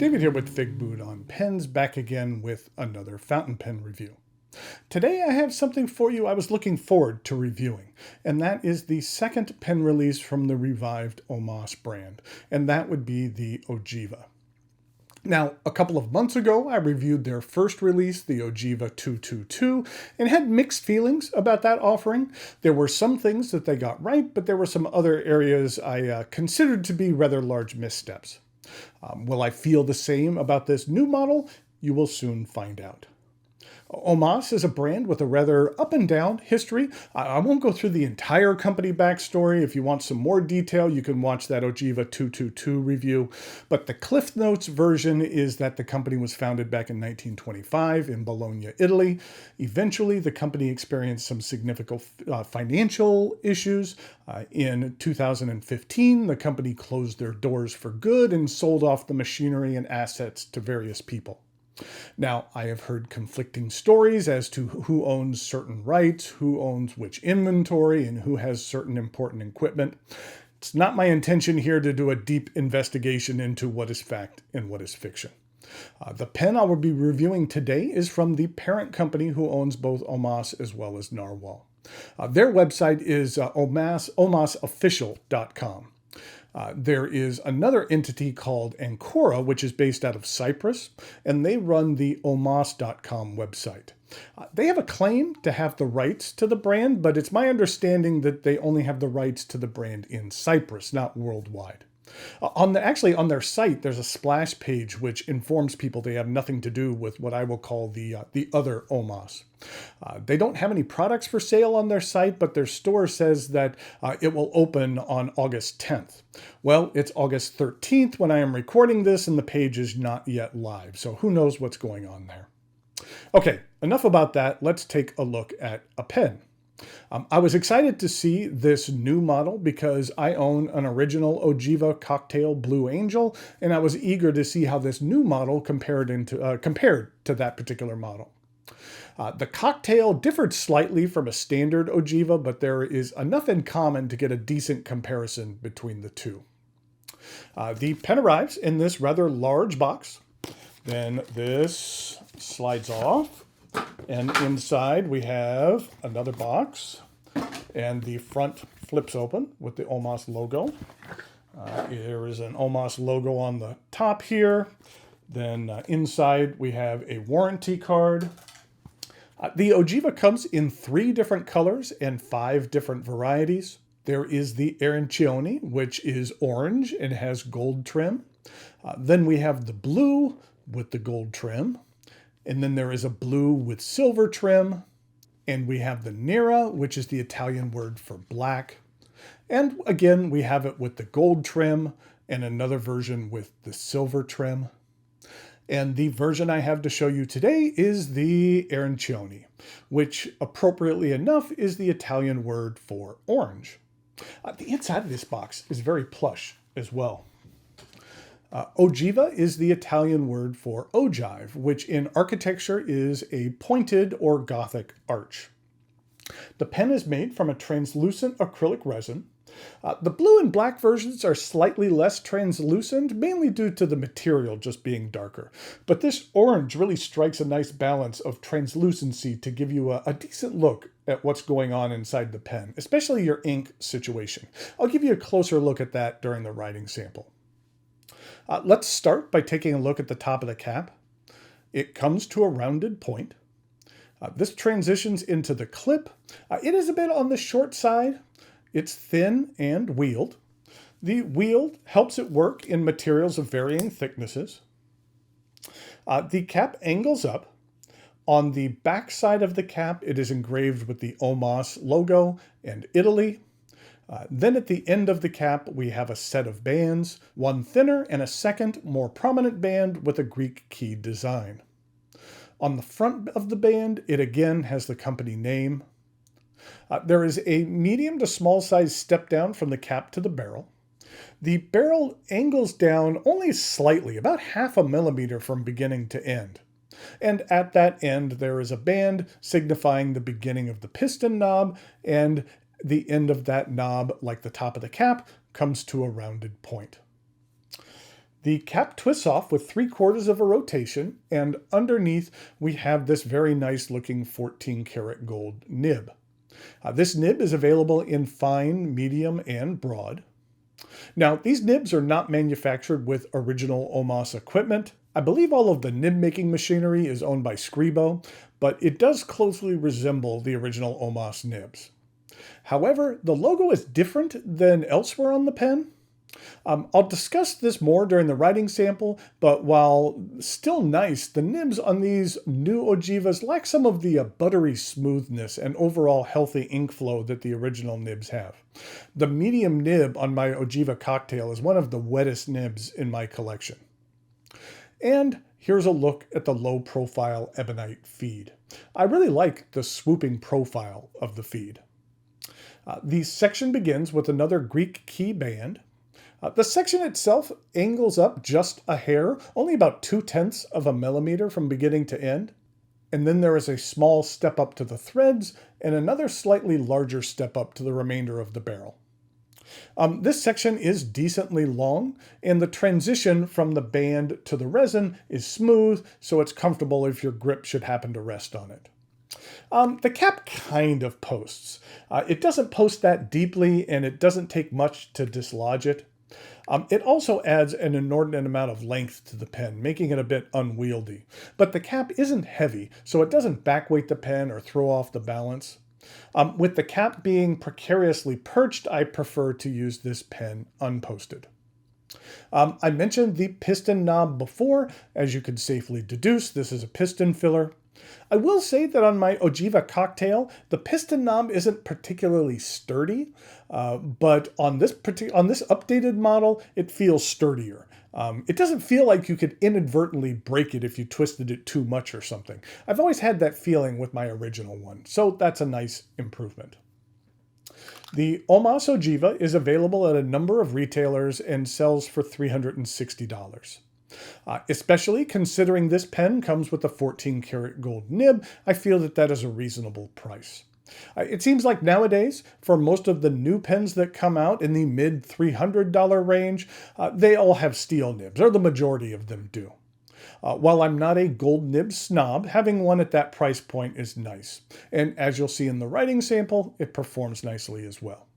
David here with Figboot on Pens, back again with another fountain pen review. Today I have something for you I was looking forward to reviewing, and that is the second pen release from the revived OMAS brand, and that would be the Ogiva. Now, a couple of months ago, I reviewed their first release, the Ogiva 222, and had mixed feelings about that offering. There were some things that they got right, but there were some other areas I considered to be rather large missteps. Will I feel the same about this new model? You will soon find out. OMAS is a brand with a rather up and down history. I won't go through the entire company backstory. If you want some more detail, you can watch that Ogiva 222 review. But the Cliff Notes version is that the company was founded back in 1925 in Bologna, Italy. Eventually, the company experienced some significant financial issues. In 2015, the company closed their doors for good and sold off the machinery and assets to various people. Now, I have heard conflicting stories as to who owns certain rights, who owns which inventory, and who has certain important equipment. It's not my intention here to do a deep investigation into what is fact and what is fiction. The pen I will be reviewing today is from the parent company who owns both OMAS as well as Narwhal. Their website is omasofficial.com. There is another entity called Ancora, which is based out of Cyprus, and they run the omas.com website. They have a claim to have the rights to the brand, but it's my understanding that they only have the rights to the brand in Cyprus, not worldwide. Actually, on their site, there's a splash page which informs people they have nothing to do with what I will call the other OMAS. They don't have any products for sale on their site, but their store says that it will open on August 10th. Well, it's August 13th when I am recording this, and the page is not yet live, so who knows what's going on there. Okay, enough about that. Let's take a look at a pen. I was excited to see this new model because I own an original Ogiva Cocktail Blue Angel, and I was eager to see how this new model compared to that particular model. The Cocktail differed slightly from a standard Ogiva, but there is enough in common to get a decent comparison between the two. The pen arrives in this rather large box. Then this slides off. And inside we have another box, and the front flips open with the OMAS logo. There is an OMAS logo on the top here. Then inside we have a warranty card. The Ogiva comes in 3 different colors and 5 different varieties. There is the Arancione, which is orange and has gold trim. Then we have the blue with the gold trim. And then there is a blue with silver trim. And we have the Nera, which is the Italian word for black. And again, we have it with the gold trim and another version with the silver trim. And the version I have to show you today is the Arancione, which appropriately enough is the Italian word for orange. The inside of this box is very plush as well. Ogiva is the Italian word for ogive, which in architecture is a pointed or Gothic arch. The pen is made from a translucent acrylic resin. The blue and black versions are slightly less translucent, mainly due to the material just being darker. But this orange really strikes a nice balance of translucency to give you a decent look at what's going on inside the pen, especially your ink situation. I'll give you a closer look at that during the writing sample. Let's start by taking a look at the top of the cap. It comes to a rounded point. This transitions into the clip. It is a bit on the short side. It's thin and wheeled. The wheel helps it work in materials of varying thicknesses. The cap angles up. On the back side of the cap, it is engraved with the OMAS logo and Italy. Then at the end of the cap, we have a set of bands, one thinner and a second, more prominent band with a Greek key design. On the front of the band, it again has the company name. There is a medium to small size step down from the cap to the barrel. The barrel angles down only slightly, about 0.5 millimeter from beginning to end. And at that end, there is a band signifying the beginning of the piston knob, and the end of that knob, like the top of the cap, comes to a rounded point. The cap twists off with 3/4 of a rotation, and underneath we have this very nice looking 14 karat gold nib. This nib is available in fine, medium, and broad. Now, these nibs are not manufactured with original OMAS equipment. I believe all of the nib making machinery is owned by Scribo, but it does closely resemble the original OMAS nibs. However, the logo is different than elsewhere on the pen. I'll discuss this more during the writing sample, but while still nice, the nibs on these new Ogivas lack some of the buttery smoothness and overall healthy ink flow that the original nibs have. The medium nib on my Ogiva cocktail is one of the wettest nibs in my collection. And here's a look at the low profile ebonite feed. I really like the swooping profile of the feed. The section begins with another Greek key band. The section itself angles up just a hair, only about 2/10 of a millimeter from beginning to end. And then there is a small step up to the threads and another slightly larger step up to the remainder of the barrel. This section is decently long, and the transition from the band to the resin is smooth, so it's comfortable if your grip should happen to rest on it. The cap kind of posts. It doesn't post that deeply, and it doesn't take much to dislodge it. It also adds an inordinate amount of length to the pen, making it a bit unwieldy. But the cap isn't heavy, so it doesn't backweight the pen or throw off the balance. With the cap being precariously perched, I prefer to use this pen unposted. I mentioned the piston knob before. As you can safely deduce, this is a piston filler. I will say that on my Ogiva cocktail, the piston knob isn't particularly sturdy, but on this updated model, it feels sturdier. It doesn't feel like you could inadvertently break it if you twisted it too much or something. I've always had that feeling with my original one, so that's a nice improvement. The OMAS Ogiva is available at a number of retailers and sells for $360. Especially considering this pen comes with a 14 karat gold nib, I feel that that is a reasonable price. It seems like nowadays, for most of the new pens that come out in the mid $300 range, they all have steel nibs, or the majority of them do. While I'm not a gold nib snob, having one at that price point is nice. And as you'll see in the writing sample, it performs nicely as well.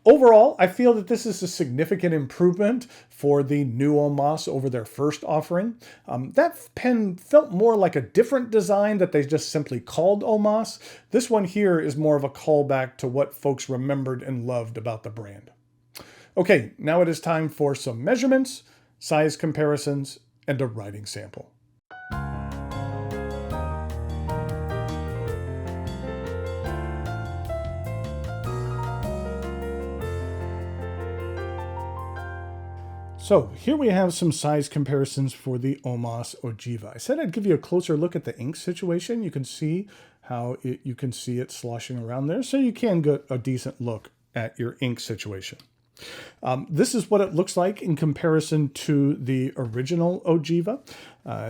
Overall, I feel that this is a significant improvement for the new OMAS over their first offering. That pen felt more like a different design that they just simply called OMAS. This one here is more of a callback to what folks remembered and loved about the brand. Okay, now it is time for some measurements, size comparisons, and a writing sample. So here we have some size comparisons for the OMAS Ogiva. I said I'd give you a closer look at the ink situation. You can see how you can see it sloshing around there, so you can get a decent look at your ink situation. This is what it looks like in comparison to the original Ogiva.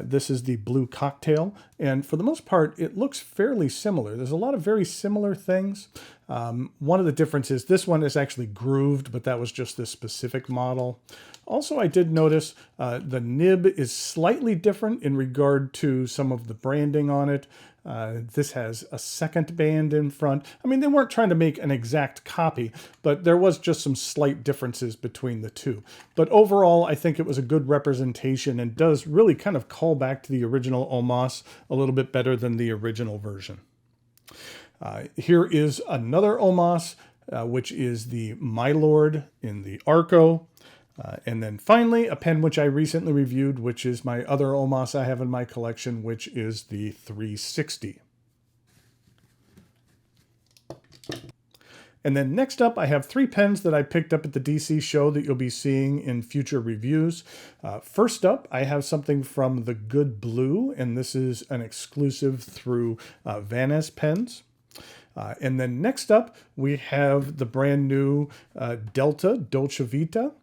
This is the blue cocktail, and for the most part, it looks fairly similar. There's a lot of very similar things. One of the differences, this one is actually grooved, but that was just this specific model. Also, I did notice the nib is slightly different in regard to some of the branding on it. This has a second band in front. I mean, they weren't trying to make an exact copy, but there was just some slight differences between the two. But overall, I think it was a good representation and does really kind of call back to the original OMAS a little bit better than the original version. Here is another OMAS, which is the My Lord in the Arco. And then finally, a pen which I recently reviewed, which is my other OMAS I have in my collection, which is the 360. And then next up, I have 3 pens that I picked up at the DC show that you'll be seeing in future reviews. First up, I have something from the Good Blue, and this is an exclusive through Vanes Pens. And then next up, we have the brand new Delta Dolce Vita.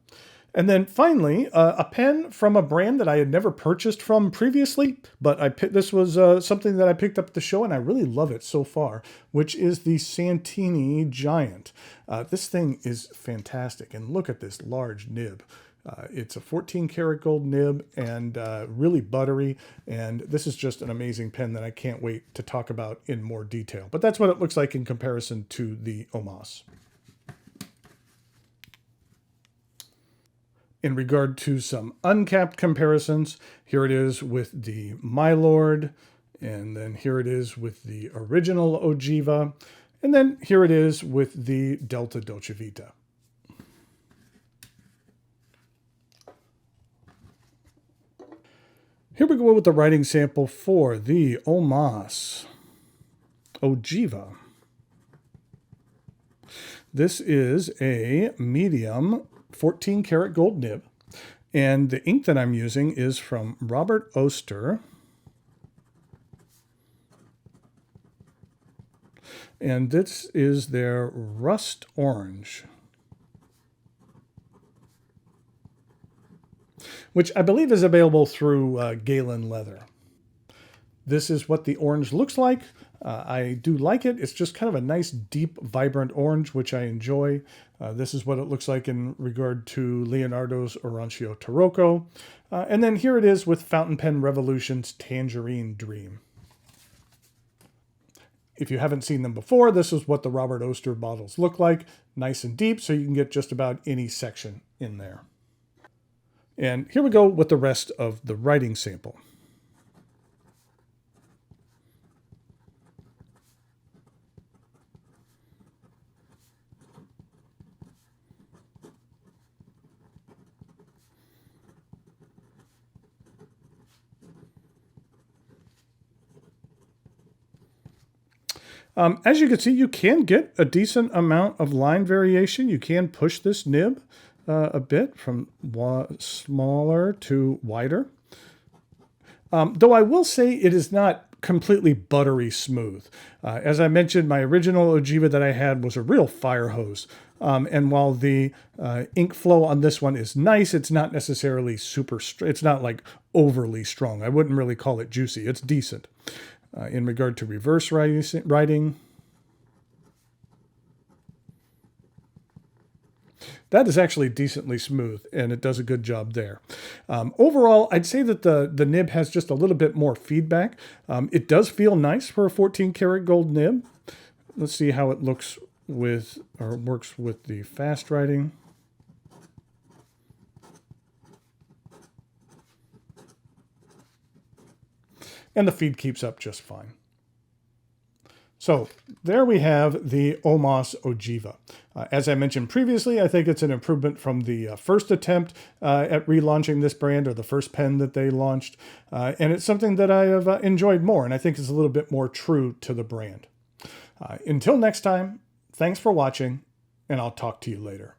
And then finally, a pen from a brand that I had never purchased from previously, but this was something that I picked up at the show, and I really love it so far, which is the Santini Giant. This thing is fantastic, and look at this large nib. It's a 14 karat gold nib and really buttery. And this is just an amazing pen that I can't wait to talk about in more detail. But that's what it looks like in comparison to the OMAS. In regard to some uncapped comparisons, here it is with the My Lord, and then here it is with the original Ogiva, and then here it is with the Delta Dolce Vita. Here we go with the writing sample for the OMAS Ogiva. This is a medium 14 karat gold nib, and the ink that I'm using is from Robert Oster, and this is their Rust Orange, which I believe is available through Galen Leather. This is what the orange looks like. I do like it. It's just kind of a nice, deep, vibrant orange, which I enjoy. This is what it looks like in regard to Leonardo's Orancio Tarocco. And then here it is with Fountain Pen Revolution's Tangerine Dream. If you haven't seen them before, this is what the Robert Oster bottles look like. Nice and deep, so you can get just about any section in there. And here we go with the rest of the writing sample. As you can see, you can get a decent amount of line variation. You can push this nib a bit from smaller to wider. Though I will say it is not completely buttery smooth. As I mentioned, my original Ogiva that I had was a real fire hose. And while the ink flow on this one is nice, it's not necessarily it's not like overly strong. I wouldn't really call it juicy. It's decent. In regard to reverse writing, that is actually decently smooth, and it does a good job there. Overall, I'd say that the nib has just a little bit more feedback. It does feel nice for a 14 karat gold nib. Let's see how it looks with, or works with the fast writing. And the feed keeps up just fine. So there we have the OMAS Ogiva. As I mentioned previously, I think it's an improvement from the first attempt at relaunching this brand, or the first pen that they launched. And it's something that I have enjoyed more, and I think is a little bit more true to the brand. Until next time, thanks for watching, and I'll talk to you later.